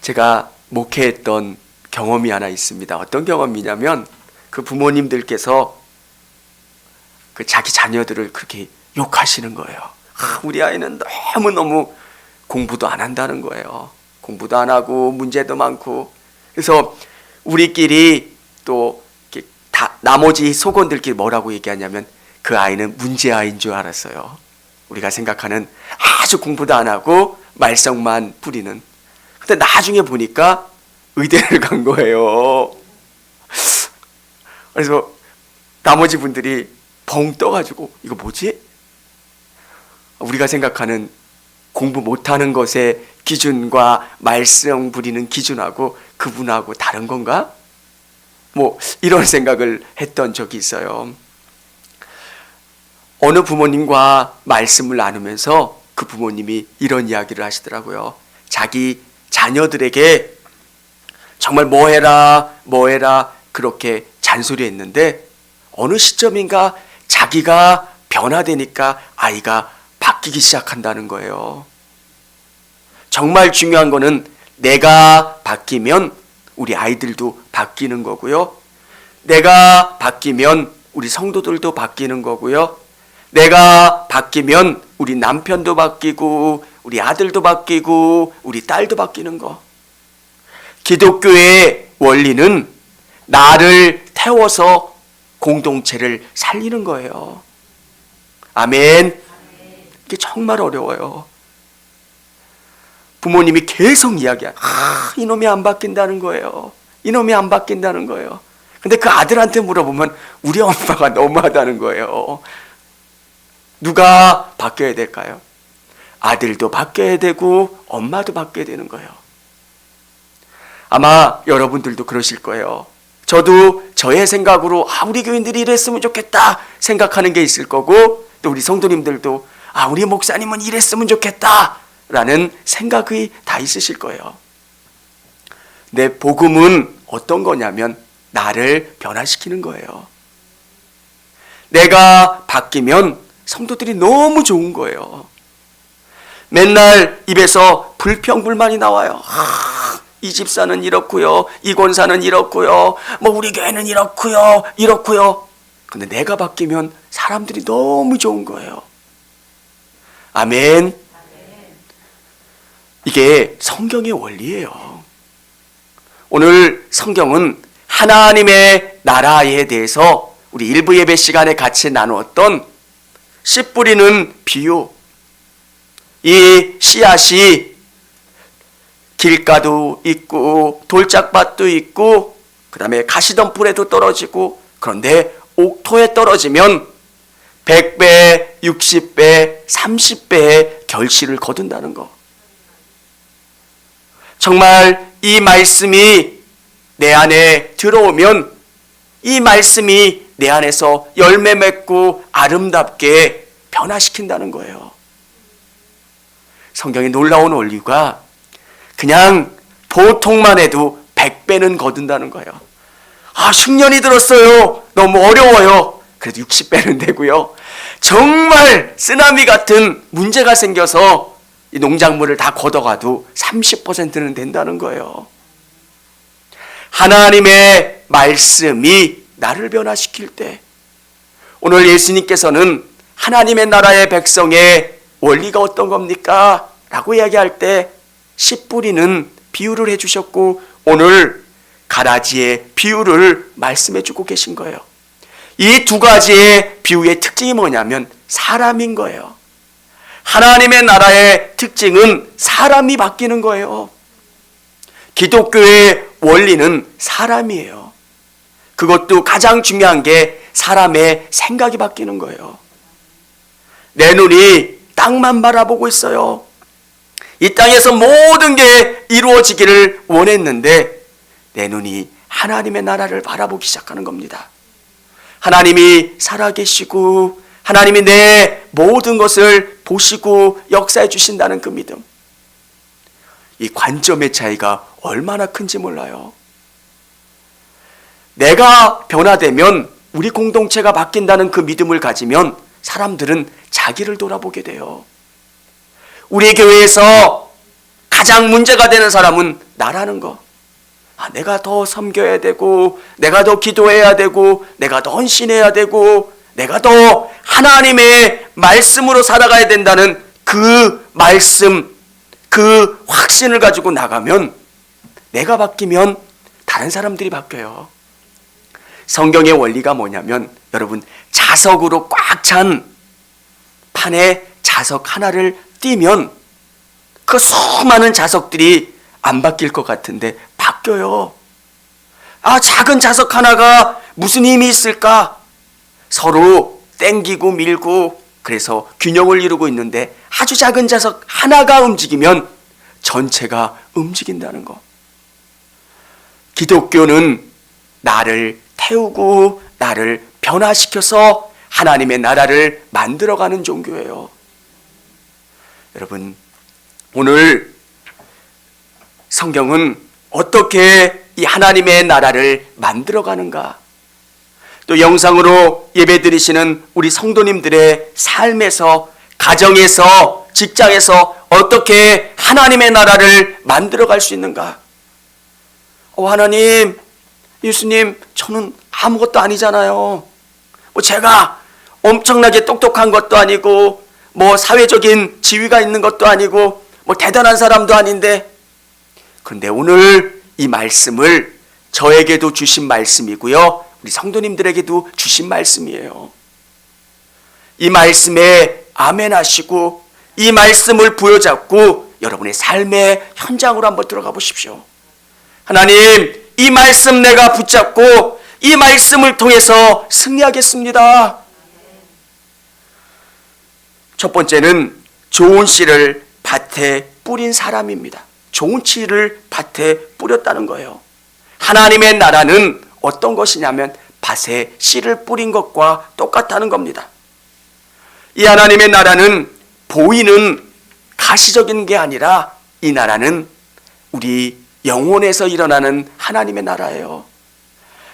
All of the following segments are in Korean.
제가 목회했던 경험이 하나 있습니다. 어떤 경험이냐면 그 부모님들께서 그 자기 자녀들을 그렇게 욕하시는 거예요. 우리 아이는 너무너무 공부도 안 한다는 거예요. 공부도 안 하고 문제도 많고. 그래서 우리끼리 또 다 나머지 속원들끼리 뭐라고 얘기하냐면 그 아이는 문제아이인 줄 알았어요. 우리가 생각하는 아주 공부도 안 하고 말썽만 부리는. 근데 나중에 보니까 의대를 간 거예요. 그래서 나머지 분들이 벙 떠가지고 이거 뭐지? 우리가 생각하는 공부 못하는 것의 기준과 말썽 부리는 기준하고 그분하고 다른 건가? 뭐 이런 생각을 했던 적이 있어요. 어느 부모님과 말씀을 나누면서 그 부모님이 이런 이야기를 하시더라고요. 자기 자녀들에게 정말 뭐 해라 그렇게 잔소리했는데 어느 시점인가 자기가 변화되니까 아이가 바뀌기 시작한다는 거예요. 정말 중요한 거는 내가 바뀌면 우리 아이들도 바뀌는 거고요. 내가 바뀌면 우리 성도들도 바뀌는 거고요. 내가 바뀌면 우리 남편도 바뀌고 우리 아들도 바뀌고 우리 딸도 바뀌는 거. 기독교의 원리는 나를 태워서 공동체를 살리는 거예요. 아멘. 이게 정말 어려워요. 부모님이 계속 이야기해요. 이놈이 안 바뀐다는 거예요. 이놈이 안 바뀐다는 거예요. 근데 그 아들한테 물어보면 우리 엄마가 너무하다는 거예요. 누가 바뀌어야 될까요? 아들도 바뀌어야 되고 엄마도 바뀌어야 되는 거예요. 아마 여러분들도 그러실 거예요. 저도 저의 생각으로 우리 교인들이 이랬으면 좋겠다 생각하는 게 있을 거고, 또 우리 성도님들도 우리 목사님은 이랬으면 좋겠다 라는 생각이 다 있으실 거예요. 내 복음은 어떤 거냐면 나를 변화시키는 거예요. 내가 바뀌면 성도들이 너무 좋은 거예요. 맨날 입에서 불평불만이 나와요. 이 집사는 이렇고요, 이 권사는 이렇고요, 뭐 우리 교회는 이렇고요. 근데 내가 바뀌면 사람들이 너무 좋은 거예요. 아멘. 이게 성경의 원리예요. 오늘 성경은 하나님의 나라에 대해서 우리 일부 예배 시간에 같이 나누었던 씨 뿌리는 비유, 이 씨앗이 길가도 있고 돌짝밭도 있고 그 다음에 가시덤불에도 떨어지고, 그런데 옥토에 떨어지면 100배, 60배, 30배의 결실을 거둔다는 거. 정말 이 말씀이 내 안에 들어오면 이 말씀이 내 안에서 열매 맺고 아름답게 변화시킨다는 거예요. 성경의 놀라운 원리가 그냥 보통만 해도 100배는 거둔다는 거예요. 흉년이 들었어요. 너무 어려워요. 그래도 60배는 되고요. 정말 쓰나미 같은 문제가 생겨서 이 농작물을 다 걷어가도 30%는 된다는 거예요. 하나님의 말씀이 나를 변화시킬 때, 오늘 예수님께서는 하나님의 나라의 백성의 원리가 어떤 겁니까? 라고 이야기할 때 씨 뿌리는 비유를 해주셨고, 오늘 가라지의 비유를 말씀해 주고 계신 거예요. 이 두 가지의 비유의 특징이 뭐냐면 사람인 거예요. 하나님의 나라의 특징은 사람이 바뀌는 거예요. 기독교의 원리는 사람이에요. 그것도 가장 중요한 게 사람의 생각이 바뀌는 거예요. 내 눈이 땅만 바라보고 있어요. 이 땅에서 모든 게 이루어지기를 원했는데 내 눈이 하나님의 나라를 바라보기 시작하는 겁니다. 하나님이 살아계시고 하나님이 내 모든 것을 보시고 역사해 주신다는 그 믿음. 이 관점의 차이가 얼마나 큰지 몰라요. 내가 변화되면, 우리 공동체가 바뀐다는 그 믿음을 가지면 사람들은 자기를 돌아보게 돼요. 우리 교회에서 가장 문제가 되는 사람은 나라는 거. 내가 더 섬겨야 되고, 내가 더 기도해야 되고, 내가 더 헌신해야 되고, 내가 더 하나님의 말씀으로 살아가야 된다는 그 말씀, 그 확신을 가지고 나가면, 내가 바뀌면 다른 사람들이 바뀌어요. 성경의 원리가 뭐냐면, 여러분, 자석으로 꽉 찬 판에 자석 하나를 띄면 그 수많은 자석들이 안 바뀔 것 같은데 바뀌어요. 작은 자석 하나가 무슨 힘이 있을까? 서로 땡기고 밀고 그래서 균형을 이루고 있는데 아주 작은 자석 하나가 움직이면 전체가 움직인다는 거. 기독교는 나를 태우고 나를 변화시켜서 하나님의 나라를 만들어가는 종교예요. 여러분, 오늘 성경은 어떻게 이 하나님의 나라를 만들어가는가? 또 영상으로 예배드리시는 우리 성도님들의 삶에서, 가정에서, 직장에서 어떻게 하나님의 나라를 만들어갈 수 있는가? 하나님, 예수님, 저는 아무것도 아니잖아요. 제가 엄청나게 똑똑한 것도 아니고, 사회적인 지위가 있는 것도 아니고, 대단한 사람도 아닌데, 그런데 오늘 이 말씀을 저에게도 주신 말씀이고요, 우리 성도님들에게도 주신 말씀이에요. 이 말씀에 아멘 하시고 이 말씀을 부여잡고 여러분의 삶의 현장으로 한번 들어가 보십시오. 하나님, 이 말씀 내가 붙잡고 이 말씀을 통해서 승리하겠습니다. 첫 번째는 좋은 씨를 밭에 뿌린 사람입니다. 좋은 씨를 밭에 뿌렸다는 거예요. 하나님의 나라는 어떤 것이냐면 밭에 씨를 뿌린 것과 똑같다는 겁니다. 이 하나님의 나라는 보이는 가시적인 게 아니라 이 나라는 우리 영혼에서 일어나는 하나님의 나라예요.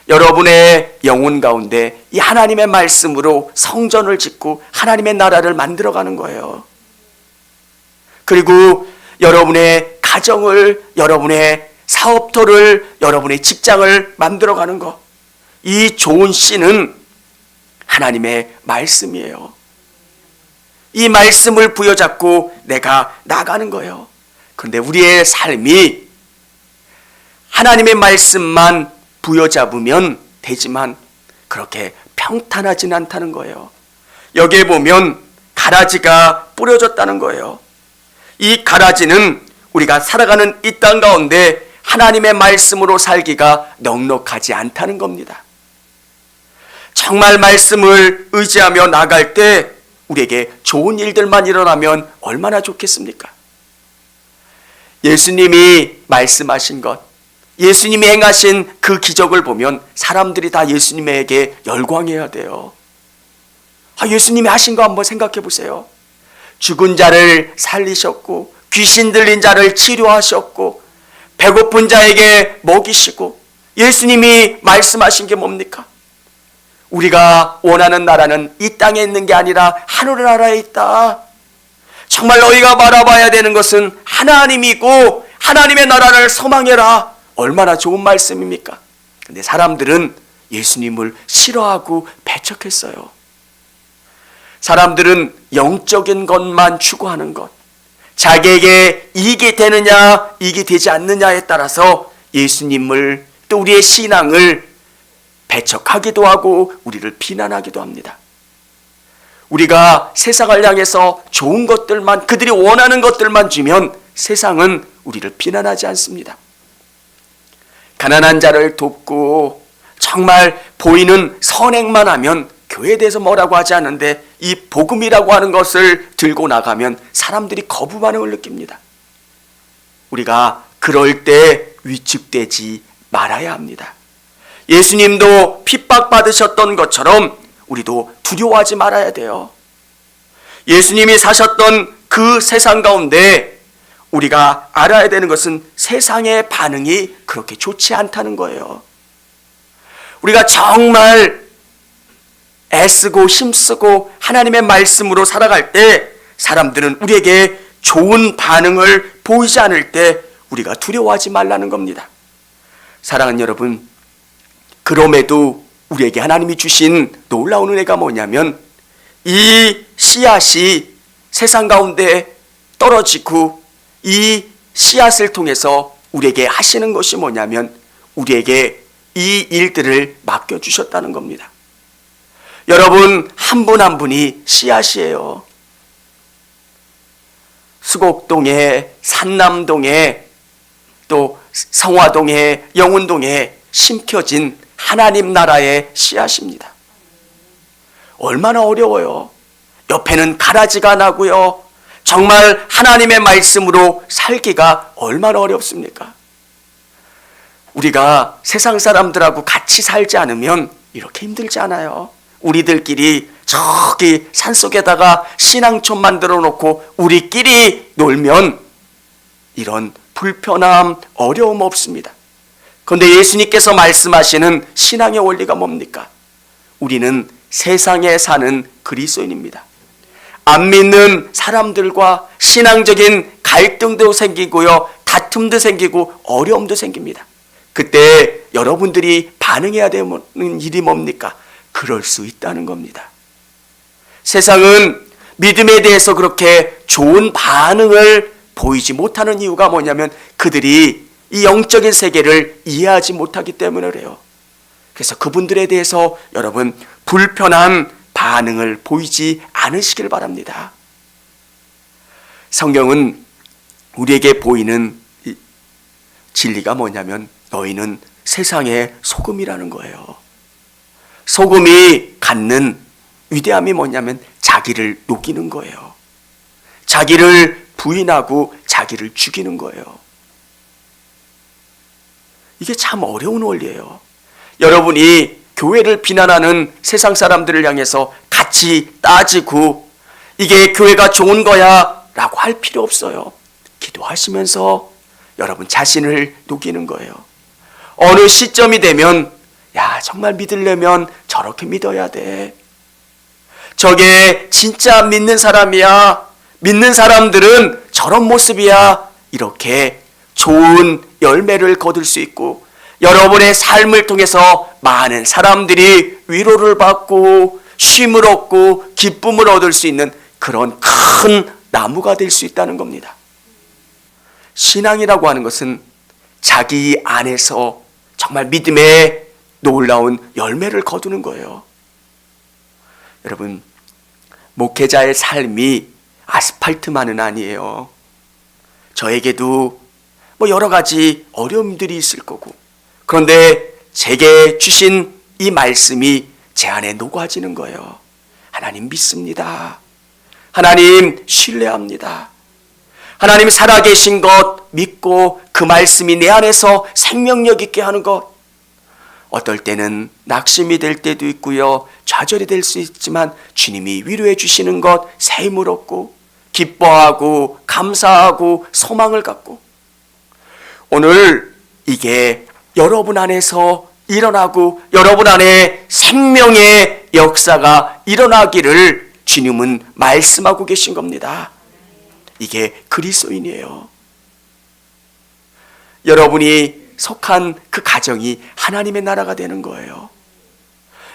여러분의 영혼 가운데 이 하나님의 말씀으로 성전을 짓고 하나님의 나라를 만들어가는 거예요. 그리고 여러분의 가정을, 여러분의 사업터를, 여러분의 직장을 만들어가는 것, 이 좋은 씨는 하나님의 말씀이에요. 이 말씀을 부여잡고 내가 나가는 거예요. 그런데 우리의 삶이 하나님의 말씀만 부여잡으면 되지만 그렇게 평탄하진 않다는 거예요. 여기에 보면 가라지가 뿌려졌다는 거예요. 이 가라지는 우리가 살아가는 이 땅 가운데 하나님의 말씀으로 살기가 넉넉하지 않다는 겁니다. 정말 말씀을 의지하며 나갈 때 우리에게 좋은 일들만 일어나면 얼마나 좋겠습니까? 예수님이 말씀하신 것, 예수님이 행하신 그 기적을 보면 사람들이 다 예수님에게 열광해야 돼요. 예수님이 하신 거 한번 생각해 보세요. 죽은 자를 살리셨고, 귀신 들린 자를 치료하셨고, 배고픈 자에게 먹이시고, 예수님이 말씀하신 게 뭡니까? 우리가 원하는 나라는 이 땅에 있는 게 아니라 하늘나라에 있다. 정말 너희가 바라봐야 되는 것은 하나님이고 하나님의 나라를 소망해라. 얼마나 좋은 말씀입니까? 근데 사람들은 예수님을 싫어하고 배척했어요. 사람들은 영적인 것만 추구하는 것, 자기에게 이익이 되느냐 이익이 되지 않느냐에 따라서 예수님을, 또 우리의 신앙을 배척하기도 하고 우리를 비난하기도 합니다. 우리가 세상을 향해서 좋은 것들만, 그들이 원하는 것들만 주면 세상은 우리를 비난하지 않습니다. 가난한 자를 돕고 정말 보이는 선행만 하면 교회에 대해서 뭐라고 하지 않는데, 이 복음이라고 하는 것을 들고 나가면 사람들이 거부 반응을 느낍니다. 우리가 그럴 때 위축되지 말아야 합니다. 예수님도 핍박받으셨던 것처럼 우리도 두려워하지 말아야 돼요. 예수님이 사셨던 그 세상 가운데 우리가 알아야 되는 것은 세상의 반응이 그렇게 좋지 않다는 거예요. 우리가 정말 애쓰고 힘쓰고 하나님의 말씀으로 살아갈 때 사람들은 우리에게 좋은 반응을 보이지 않을 때 우리가 두려워하지 말라는 겁니다. 사랑하는 여러분, 그럼에도 우리에게 하나님이 주신 놀라운 은혜가 뭐냐면 이 씨앗이 세상 가운데 떨어지고 이 씨앗을 통해서 우리에게 하시는 것이 뭐냐면 우리에게 이 일들을 맡겨주셨다는 겁니다. 여러분, 한 분 한 분이 씨앗이에요. 수곡동에, 산남동에, 또 성화동에, 영운동에 심겨진 하나님 나라의 씨앗입니다. 얼마나 어려워요. 옆에는 가라지가 나고요. 정말 하나님의 말씀으로 살기가 얼마나 어렵습니까? 우리가 세상 사람들하고 같이 살지 않으면 이렇게 힘들지 않아요. 우리들끼리 저기 산속에다가 신앙촌 만들어 놓고 우리끼리 놀면 이런 불편함, 어려움 없습니다. 그런데 예수님께서 말씀하시는 신앙의 원리가 뭡니까? 우리는 세상에 사는 그리스도인입니다. 안 믿는 사람들과 신앙적인 갈등도 생기고요, 다툼도 생기고 어려움도 생깁니다. 그때 여러분들이 반응해야 되는 일이 뭡니까? 그럴 수 있다는 겁니다. 세상은 믿음에 대해서 그렇게 좋은 반응을 보이지 못하는 이유가 뭐냐면 그들이 이 영적인 세계를 이해하지 못하기 때문에 그래요. 그래서 그분들에 대해서 여러분 불편한 반응을 보이지 않으시길 바랍니다. 성경은 우리에게 보이는 진리가 뭐냐면 너희는 세상의 소금이라는 거예요. 소금이 갖는 위대함이 뭐냐면 자기를 녹이는 거예요. 자기를 부인하고 자기를 죽이는 거예요. 이게 참 어려운 원리예요. 여러분이 교회를 비난하는 세상 사람들을 향해서 같이 따지고 이게 교회가 좋은 거야 라고 할 필요 없어요. 기도하시면서 여러분 자신을 녹이는 거예요. 어느 시점이 되면 야, 정말 믿으려면 저렇게 믿어야 돼. 저게 진짜 믿는 사람이야. 믿는 사람들은 저런 모습이야. 이렇게 좋은 열매를 거둘 수 있고 여러분의 삶을 통해서 많은 사람들이 위로를 받고 쉼을 얻고 기쁨을 얻을 수 있는 그런 큰 나무가 될 수 있다는 겁니다. 신앙이라고 하는 것은 자기 안에서 정말 믿음의 놀라운 열매를 거두는 거예요. 여러분, 목회자의 삶이 아스팔트만은 아니에요. 저에게도 여러 가지 어려움들이 있을 거고, 그런데 제게 주신 이 말씀이 제 안에 녹아지는 거예요. 하나님 믿습니다. 하나님 신뢰합니다. 하나님 살아계신 것 믿고 그 말씀이 내 안에서 생명력 있게 하는 것. 어떨 때는 낙심이 될 때도 있고요, 좌절이 될 수 있지만 주님이 위로해 주시는 것, 새 힘을 얻고 기뻐하고 감사하고 소망을 갖고, 오늘 이게 여러분 안에서 일어나고 여러분 안에 생명의 역사가 일어나기를 주님은 말씀하고 계신 겁니다. 이게 그리스도인이에요. 여러분이 속한 그 가정이 하나님의 나라가 되는 거예요.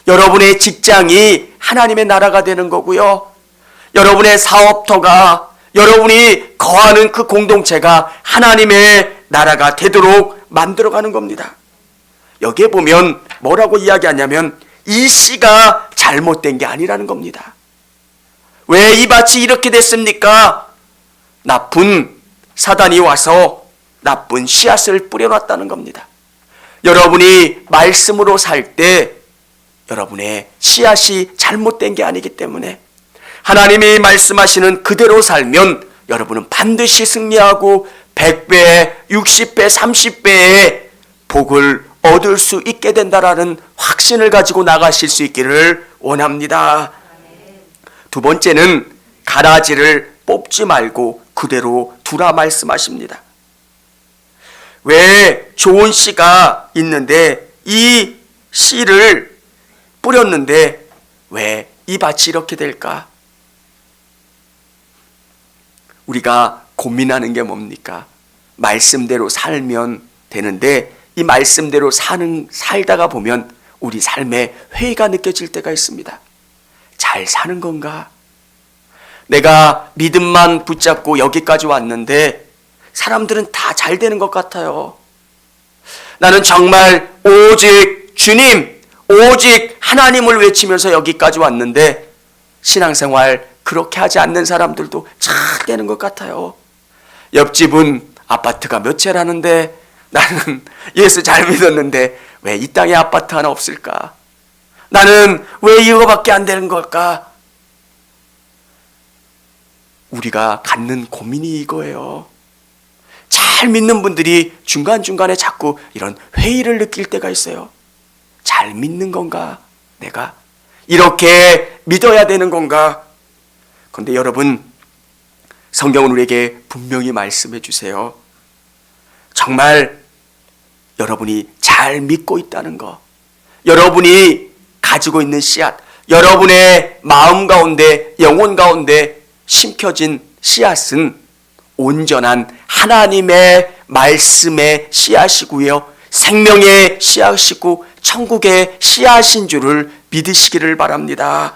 여러분의 직장이 하나님의 나라가 되는 거고요. 여러분의 사업터가, 여러분이 거하는 그 공동체가 하나님의 나라가 되도록 만들어가는 겁니다. 여기에 보면 뭐라고 이야기하냐면 이 씨가 잘못된 게 아니라는 겁니다. 왜 이 밭이 이렇게 됐습니까? 나쁜 사단이 와서 나쁜 씨앗을 뿌려놨다는 겁니다. 여러분이 말씀으로 살 때 여러분의 씨앗이 잘못된 게 아니기 때문에 하나님이 말씀하시는 그대로 살면 여러분은 반드시 승리하고 100배, 60배, 30배의 복을 얻을 수 있게 된다라는 확신을 가지고 나가실 수 있기를 원합니다. 두 번째는 가라지를 뽑지 말고 그대로 두라 말씀하십니다. 왜 좋은 씨가 있는데 이 씨를 뿌렸는데 왜 이 밭이 이렇게 될까? 우리가 고민하는 게 뭡니까? 말씀대로 살면 되는데 이 말씀대로 살다가 보면 우리 삶에 회의가 느껴질 때가 있습니다. 잘 사는 건가? 내가 믿음만 붙잡고 여기까지 왔는데 사람들은 다 잘 되는 것 같아요. 나는 정말 오직 주님, 오직 하나님을 외치면서 여기까지 왔는데 신앙생활 그렇게 하지 않는 사람들도 잘 되는 것 같아요. 옆집은 아파트가 몇 채라는데 나는 예수 잘 믿었는데 왜 이 땅에 아파트 하나 없을까? 나는 왜 이거밖에 안 되는 걸까? 우리가 갖는 고민이 이거예요. 잘 믿는 분들이 중간중간에 자꾸 이런 회의를 느낄 때가 있어요. 잘 믿는 건가? 내가 이렇게 믿어야 되는 건가? 그런데 여러분, 성경은 우리에게 분명히 말씀해 주세요. 정말 여러분이 잘 믿고 있다는 거, 여러분이 가지고 있는 씨앗, 여러분의 마음 가운데, 영혼 가운데 심겨진 씨앗은 온전한 하나님의 말씀의 씨앗이고요, 생명의 씨앗이고 천국의 씨앗인 줄을 믿으시기를 바랍니다.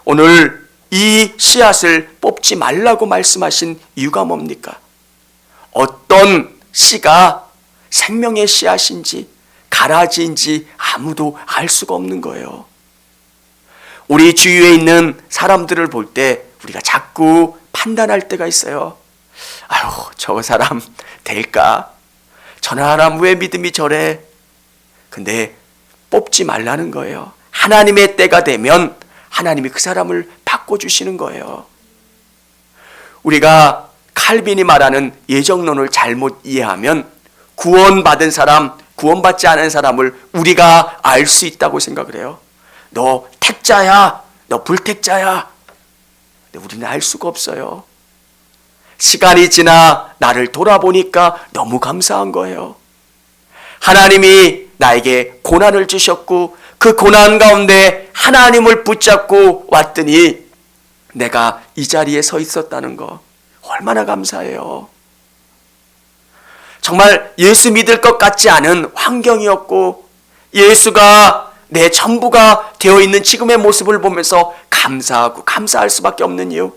오늘 이 씨앗을 뽑지 말라고 말씀하신 이유가 뭡니까? 어떤 씨가 생명의 씨앗인지 가라지인지 아무도 알 수가 없는 거예요. 우리 주위에 있는 사람들을 볼 때 우리가 자꾸 판단할 때가 있어요. 아유, 저 사람 될까? 저 사람 왜 믿음이 저래? 근데 뽑지 말라는 거예요. 하나님의 때가 되면 하나님이 그 사람을 바꿔주시는 거예요. 우리가 칼빈이 말하는 예정론을 잘못 이해하면 구원받은 사람, 구원받지 않은 사람을 우리가 알 수 있다고 생각을 해요. 너 택자야, 너 불택자야. 근데 우리는 알 수가 없어요. 시간이 지나 나를 돌아보니까 너무 감사한 거예요. 하나님이 나에게 고난을 주셨고 그 고난 가운데 하나님을 붙잡고 왔더니 내가 이 자리에 서 있었다는 거 얼마나 감사해요. 정말 예수 믿을 것 같지 않은 환경이었고 예수가 내 전부가 되어 있는 지금의 모습을 보면서 감사하고 감사할 수밖에 없는 이유,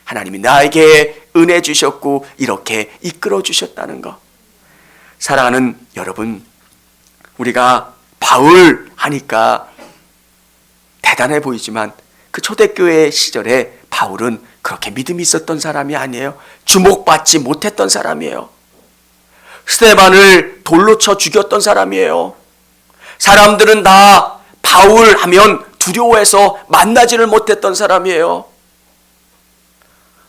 하나님이 나에게 은혜 주셨고 이렇게 이끌어 주셨다는 것. 사랑하는 여러분, 우리가 바울 하니까 대단해 보이지만 그 초대교회 시절에 바울은 그렇게 믿음이 있었던 사람이 아니에요. 주목받지 못했던 사람이에요. 스데반을 돌로 쳐 죽였던 사람이에요. 사람들은 다 바울 하면 두려워해서 만나지를 못했던 사람이에요.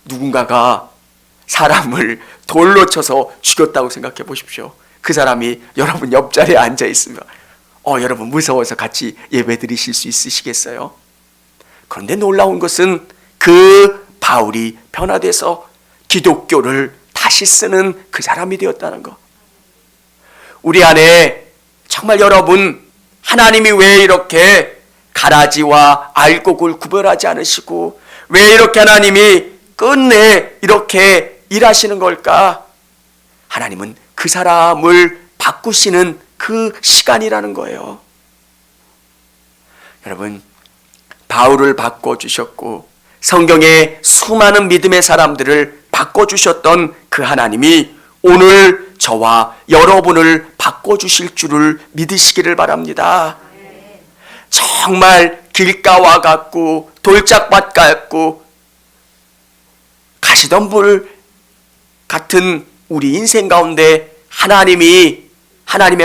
누군가가 사람을 돌로 쳐서 죽였다고 생각해 보십시오. 그 사람이 여러분 옆자리에 앉아 있으면 여러분 무서워서 같이 예배 드리실 수 있으시겠어요? 그런데 놀라운 것은 그 바울이 변화돼서 기독교를 다시 쓰는 그 사람이 되었다는 것. 우리 안에 정말 여러분, 하나님이 왜 이렇게 가라지와 알곡을 구별하지 않으시고 왜 이렇게 하나님이 끝내 이렇게 일하시는 걸까? 하나님은 그 사람을 바꾸시는 그 시간이라는 거예요. 여러분, 바울을 바꿔주셨고 성경의 수많은 믿음의 사람들을 바꿔주셨던 그 하나님이 오늘 저와 여러분을 바꿔주실 줄을 믿으시기를 바랍니다. 정말 길가와 같고 돌짝밭 같고 가시덤불 같은 우리 인생 가운데 하나님의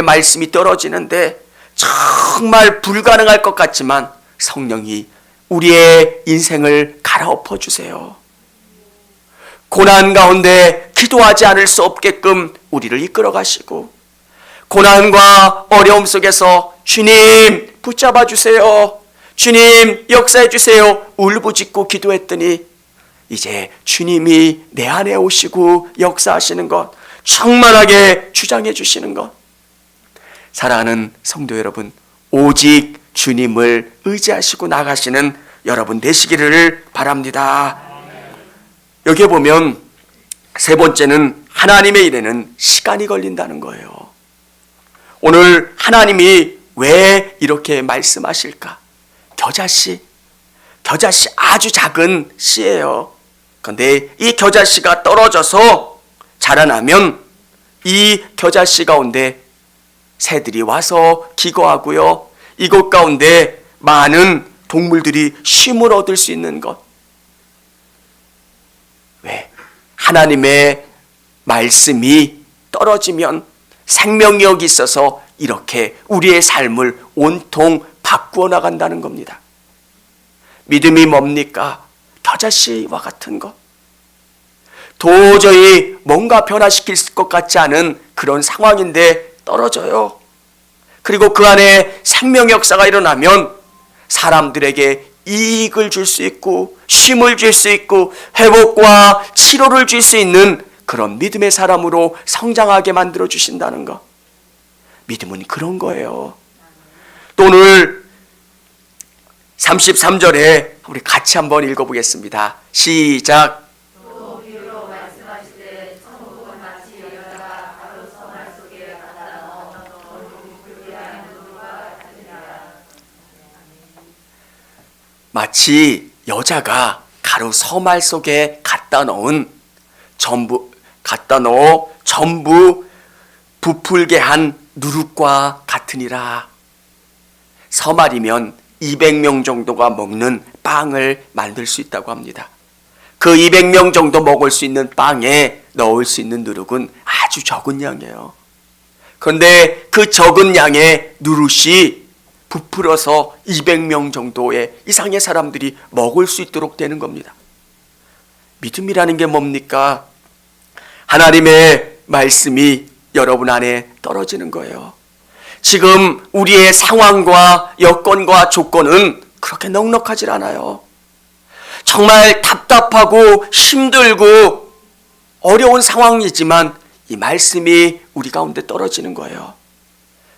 말씀이 떨어지는데 정말 불가능할 것 같지만 성령이 우리의 인생을 갈아엎어 주세요. 고난 가운데 기도하지 않을 수 없게끔 우리를 이끌어 가시고 고난과 어려움 속에서 주님 붙잡아 주세요, 주님 역사해 주세요 울부짖고 기도했더니 이제 주님이 내 안에 오시고 역사하시는 것, 충만하게 주장해 주시는 것. 사랑하는 성도 여러분, 오직 주님을 의지하시고 나가시는 여러분 되시기를 바랍니다. 여기에 보면 세 번째는 하나님의 일에는 시간이 걸린다는 거예요. 오늘 하나님이 왜 이렇게 말씀하실까? 겨자씨 아주 작은 씨예요. 그런데 이 겨자씨가 떨어져서 자라나면 이 겨자씨 가운데 새들이 와서 기거하고요. 이곳 가운데 많은 동물들이 쉼을 얻을 수 있는 것. 왜? 하나님의 말씀이 떨어지면 생명력이 있어서 이렇게 우리의 삶을 온통 바꾸어 나간다는 겁니다. 믿음이 뭡니까? 겨자씨와 같은 것. 도저히 뭔가 변화시킬 것 같지 않은 그런 상황인데 떨어져요. 그리고 그 안에 생명 역사가 일어나면 사람들에게 이익을 줄 수 있고 쉼을 줄 수 있고 회복과 치료를 줄 수 있는 그런 믿음의 사람으로 성장하게 만들어 주신다는 것. 믿음은 그런 거예요. 또 오늘 33절에 우리 같이 한번 읽어보겠습니다. 시작. 마치 여자가 가루 서말 속에 갖다 넣은 전부 부풀게 한 누룩과 같으니라. 서말이면 200명 정도가 먹는 빵을 만들 수 있다고 합니다. 그 200명 정도 먹을 수 있는 빵에 넣을 수 있는 누룩은 아주 적은 양이에요. 그런데 그 적은 양의 누룩이 부풀어서 200명 정도의 이상의 사람들이 먹을 수 있도록 되는 겁니다. 믿음이라는 게 뭡니까? 하나님의 말씀이 여러분 안에 떨어지는 거예요. 지금 우리의 상황과 여건과 조건은 그렇게 넉넉하질 않아요. 정말 답답하고 힘들고 어려운 상황이지만 이 말씀이 우리 가운데 떨어지는 거예요.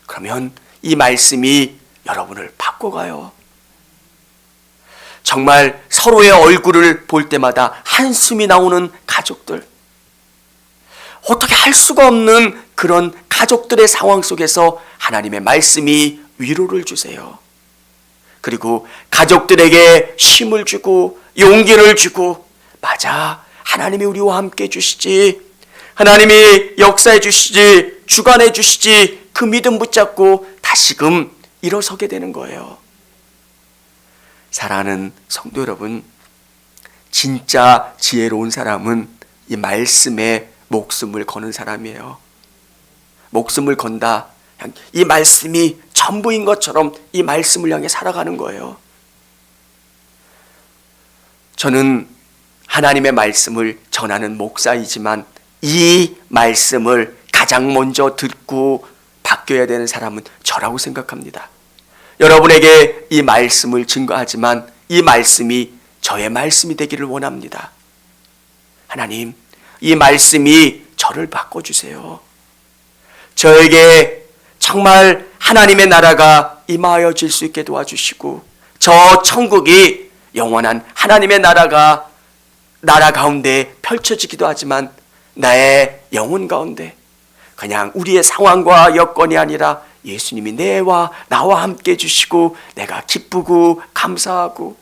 그러면 이 말씀이 여러분을 바꿔가요. 정말 서로의 얼굴을 볼 때마다 한숨이 나오는 가족들, 어떻게 할 수가 없는 그런 가족들의 상황 속에서 하나님의 말씀이 위로를 주세요. 그리고 가족들에게 힘을 주고 용기를 주고, 맞아, 하나님이 우리와 함께 해주시지, 하나님이 역사해 주시지, 주관해 주시지, 그 믿음 붙잡고 다시금 일어서게 되는 거예요. 사랑하는 성도 여러분, 진짜 지혜로운 사람은 이 말씀에 목숨을 거는 사람이에요. 목숨을 건다. 이 말씀이 전부인 것처럼 이 말씀을 향해 살아가는 거예요. 저는 하나님의 말씀을 전하는 목사이지만 이 말씀을 가장 먼저 듣고 바뀌어야 되는 사람은 저라고 생각합니다. 여러분에게 이 말씀을 증거하지만 이 말씀이 저의 말씀이 되기를 원합니다. 하나님, 이 말씀이 저를 바꿔주세요. 저에게 정말 하나님의 나라가 임하여질 수 있게 도와주시고, 저 천국이 영원한 하나님의 나라 가운데 펼쳐지기도 하지만 나의 영혼 가운데 그냥 우리의 상황과 여건이 아니라 예수님이 나와 함께 해주시고 내가 기쁘고 감사하고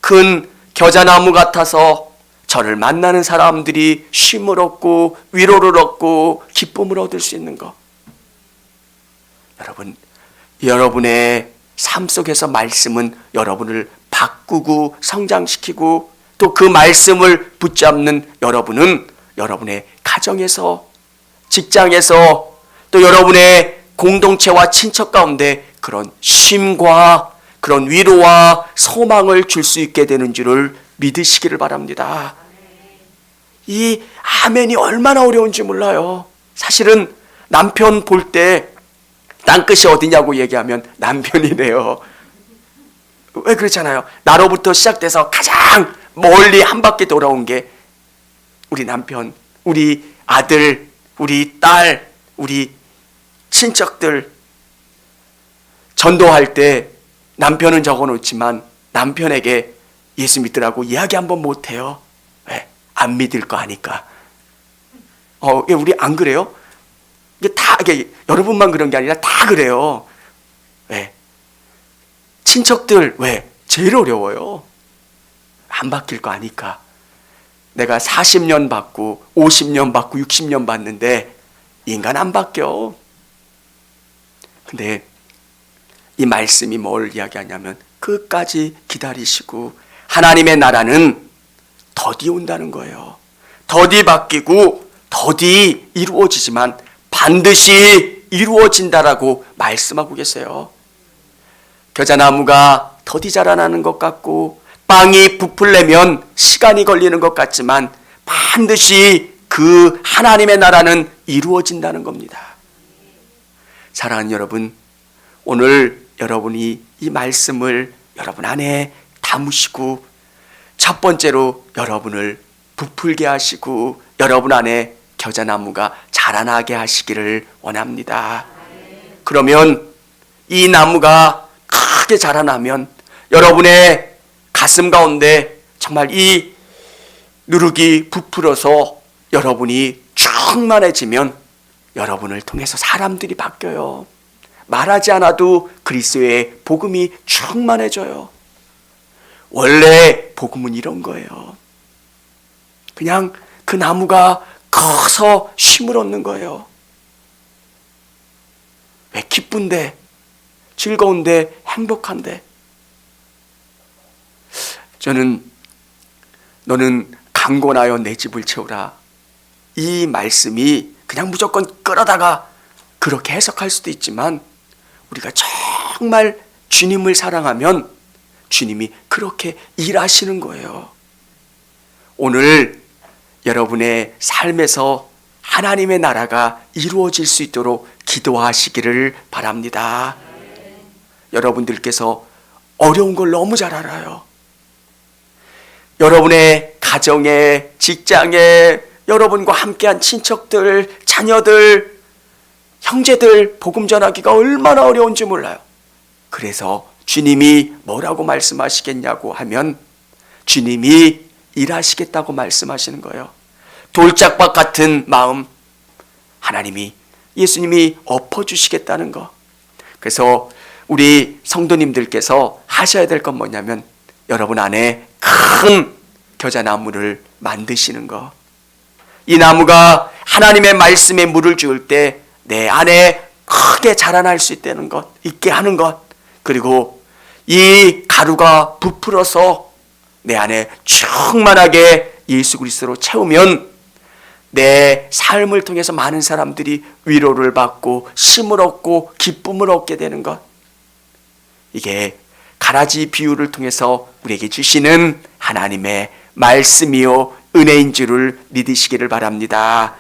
큰 겨자나무 같아서 저를 만나는 사람들이 쉼을 얻고 위로를 얻고 기쁨을 얻을 수 있는 것. 여러분의 삶 속에서 말씀은 여러분을 바꾸고 성장시키고, 또 그 말씀을 붙잡는 여러분은 여러분의 가정에서, 직장에서, 또 여러분의 공동체와 친척 가운데 그런 쉼과 그런 위로와 소망을 줄 수 있게 되는 줄을 믿으시기를 바랍니다. 이 아멘이 얼마나 어려운지 몰라요. 사실은 남편 볼 때 땅끝이 어디냐고 얘기하면 남편이래요. 왜 그렇잖아요. 나로부터 시작돼서 가장 멀리 한 바퀴 돌아온 게 우리 남편, 우리 아들, 우리 딸, 우리 친척들. 전도할 때 남편은 적어놓지만 남편에게 예수 믿으라고 이야기 한번 못해요. 왜? 안 믿을 거 아니까. 우리 안 그래요? 이게 여러분만 그런 게 아니라 다 그래요. 왜? 친척들 왜? 제일 어려워요. 안 바뀔 거 아니까. 내가 40년 받고 50년 받고 60년 받는데 인간 안 바뀌어. 근데 이 말씀이 뭘 이야기하냐면 끝까지 기다리시고 하나님의 나라는 더디 온다는 거예요. 더디 바뀌고 더디 이루어지지만 반드시 이루어진다라고 말씀하고 계세요. 겨자나무가 더디 자라나는 것 같고 빵이 부풀려면 시간이 걸리는 것 같지만 반드시 그 하나님의 나라는 이루어진다는 겁니다. 사랑하는 여러분, 오늘 여러분이 이 말씀을 여러분 안에 담으시고 첫 번째로 여러분을 부풀게 하시고 여러분 안에 겨자나무가 자라나게 하시기를 원합니다. 그러면 이 나무가 크게 자라나면 여러분의 가슴 가운데 정말 이 누룩이 부풀어서 여러분이 충만해지면 여러분을 통해서 사람들이 바뀌어요. 말하지 않아도 그리스도의 복음이 충만해져요. 원래 복음은 이런 거예요. 그냥 그 나무가 커서 쉼을 얻는 거예요. 왜? 기쁜데, 즐거운데, 행복한데. 저는 너는 강권하여 내 집을 채우라. 이 말씀이 그냥 무조건 끌어다가 그렇게 해석할 수도 있지만 우리가 정말 주님을 사랑하면 주님이 그렇게 일하시는 거예요. 오늘 여러분의 삶에서 하나님의 나라가 이루어질 수 있도록 기도하시기를 바랍니다. 여러분들께서 어려운 걸 너무 잘 알아요. 여러분의 가정에, 직장에, 여러분과 함께한 친척들, 자녀들, 형제들 복음 전하기가 얼마나 어려운지 몰라요. 그래서 주님이 뭐라고 말씀하시겠냐고 하면 주님이 일하시겠다고 말씀하시는 거예요. 돌짝밭 같은 마음 하나님이, 예수님이 엎어주시겠다는 거. 그래서 우리 성도님들께서 하셔야 될 건 뭐냐면 여러분 안에 큰 겨자나무를 만드시는 거. 이 나무가 하나님의 말씀에 물을 주을 때 내 안에 크게 자라날 수 있다는 것, 있게 하는 것. 그리고 이 가루가 부풀어서 내 안에 충만하게 예수 그리스도로 채우면 내 삶을 통해서 많은 사람들이 위로를 받고 쉼을 얻고 기쁨을 얻게 되는 것. 이게 가라지 비유를 통해서 우리에게 주시는 하나님의 말씀이요 은혜인 줄을 믿으시기를 바랍니다.